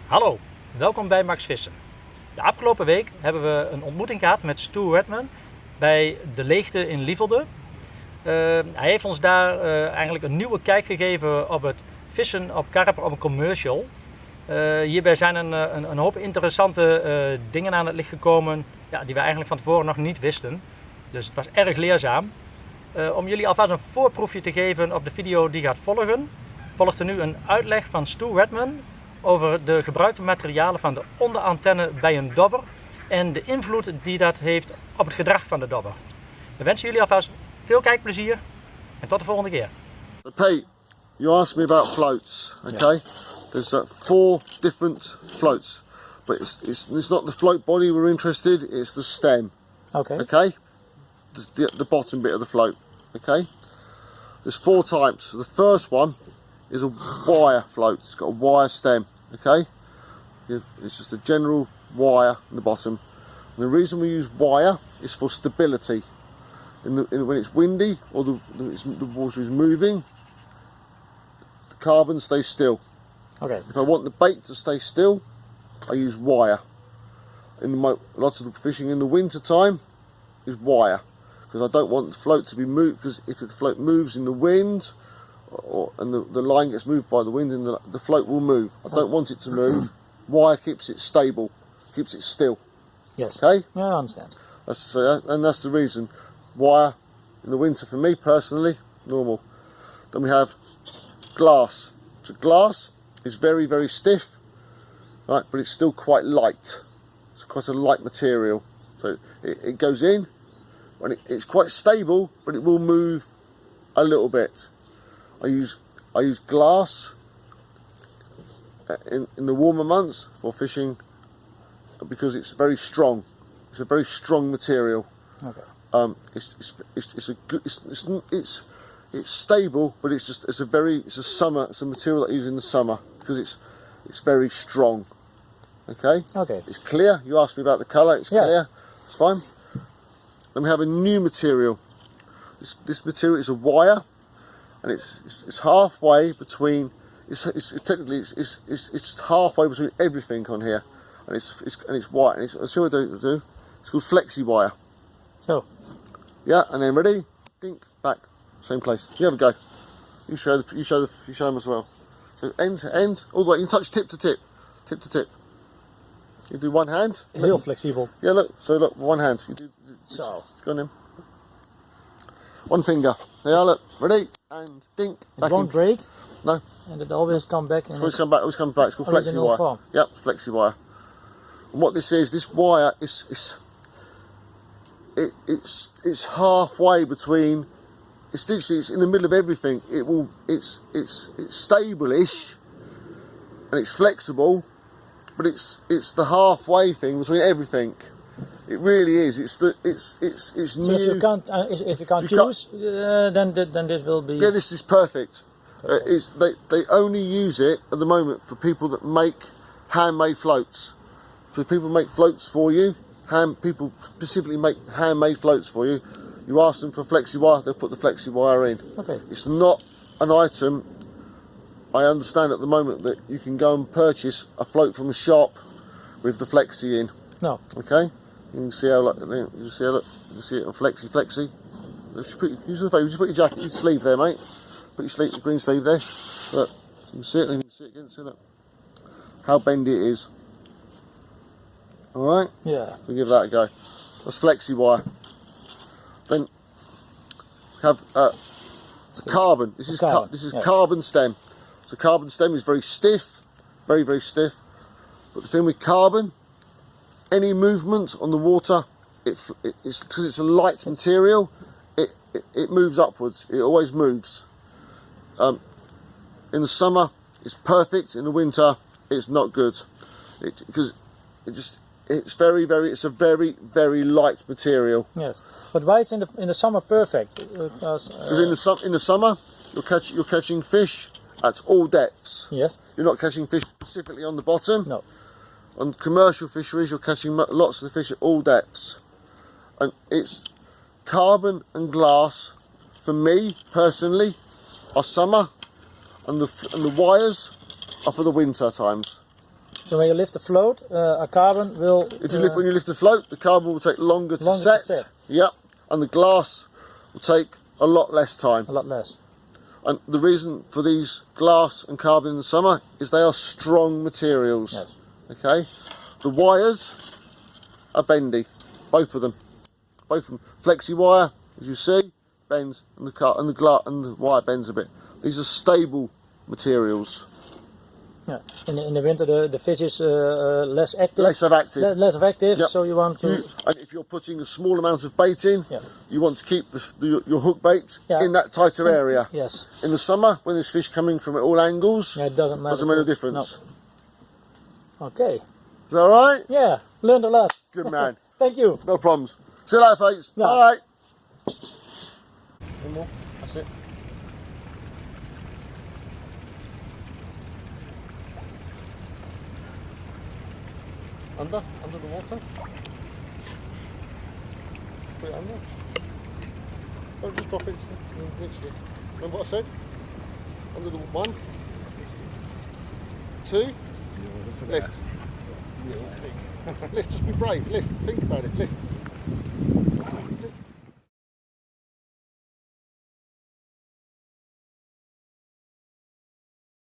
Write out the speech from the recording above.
Hallo, welkom bij Max Vissen. De afgelopen week hebben we een ontmoeting gehad met Stu Redman bij de Leeghte in Lievelde. Hij heeft ons daar eigenlijk een nieuwe kijk gegeven op het vissen op karper op een commercial. Hierbij zijn een hoop interessante dingen aan het licht gekomen, ja, die we eigenlijk van tevoren nog niet wisten. Dus het was erg leerzaam. Om jullie alvast een voorproefje te geven op de video die gaat volgen, volgt er nu een uitleg van Stu Redman over de gebruikte materialen van de onderantenne bij een dobber en de invloed die dat heeft op het gedrag van de dobber. We wensen jullie alvast veel kijkplezier en tot de volgende keer. Pete, you asked me about floats, okay? Yes. There's 4 different floats, but it's not the float body we're interested, it's the stem. Okay. Okay? The bottom bit of the float, okay? There's 4 types. The first one is a wire float. It's got a wire stem, okay? It's just a general wire in the bottom. And the reason we use wire is for stability. When it's windy or the water is moving, the carbon stays still. Okay. If I want the bait to stay still, I use wire. Lots of the fishing in the winter time is wire, because I don't want the float to be moved, because if the float moves in the wind, and the line gets moved by the wind, and the float will move. I don't want it to move. Wire keeps it stable, keeps it still. Yes. Okay? Yeah, I understand. And that's the reason. Wire in the winter for me personally, normal. Then we have glass. So glass is very, very stiff, right? But it's still quite light. It's quite a light material. So it goes in, and it's quite stable, but it will move a little bit. I use glass in the warmer months for fishing because it's very strong. It's a very strong material. Okay. It's stable, but it's a material that I use in the summer because it's very strong. Okay. Okay. It's clear. You asked me about the colour. It's clear. It's fine. Then we have a new material. This material is a wire. And it's halfway between. It's just halfway between everything on here, and it's white. And let's see what I do. It's called flexi wire. So. Yeah, and then ready, think back, same place. You have a go. You show them as well. So end to end, all the way. You can touch tip to tip, tip to tip. You do one hand. Heel flexibel. Yeah, look. So look, one hand. You do. So. Go on in. One finger. Yeah, look. Ready? And dink. It won't break? No. And it always comes back in always comes back. It's called flexi wire. Form. Yep, flexi wire. And what this is, this wire it's halfway between. It's literally in the middle of everything. It's stable-ish, and it's flexible, but it's the halfway thing between everything. It really is. It's so new. If you can't choose, then this will be. Yeah, this is perfect. They only use it at the moment for people that make handmade floats. So people make floats for you. People specifically make handmade floats for you. You ask them for flexi wire, they'll put the flexi wire in. Okay. It's not an item. I understand at the moment that you can go and purchase a float from a shop with the flexi in. No. Okay. You can see how you see it on flexi. Just put your jacket, your sleeve there, mate. Put your green sleeve there. Look, you can see it. You can see it again. See, look how bendy it is. All right. Yeah. So give that a go. That's flexi wire. Then have carbon. This is carbon stem. So carbon stem is very stiff, very, very stiff. But the thing with carbon, any movement on the water, it's because it's a light material. It moves upwards. It always moves. In the summer, it's perfect. In the winter, it's not good. Because it's a very, very light material. Yes, but why it's in the summer perfect? Because in the summer, you're catching fish at all depths. Yes. You're not catching fish specifically on the bottom. No. On commercial fisheries, you're catching lots of the fish at all depths, and it's carbon and glass. For me personally, are summer, and the wires are for the winter times. So when you lift the float, a carbon will... When you lift the float, the carbon will take longer to set. Yep. And the glass will take a lot less time. A lot less. And the reason for these glass and carbon in the summer is they are strong materials. Yes. Okay. The wires are bendy, both of them. Both of them. Flexi wire, as you see, bends, and the wire bends a bit. These are stable materials. Yeah. In the winter, the fish is less active. Less active. Less active. Yep. So you want to. And if you're putting a small amount of bait in, yeah. you want to keep your hook bait in that tighter area. Yes. In the summer, when there's fish coming from all angles, it doesn't matter. Doesn't make a difference. No. Okay. Is that all right? Yeah. Learned a lot. Good man. Thank you. No problems. See you later, folks. Yeah. Bye. One more. That's it. Under the water. Put it under. Don't just drop it. Remember what I said? Under the 1, 2, lift. Lift, just be brave. Lift, think about it. Lift.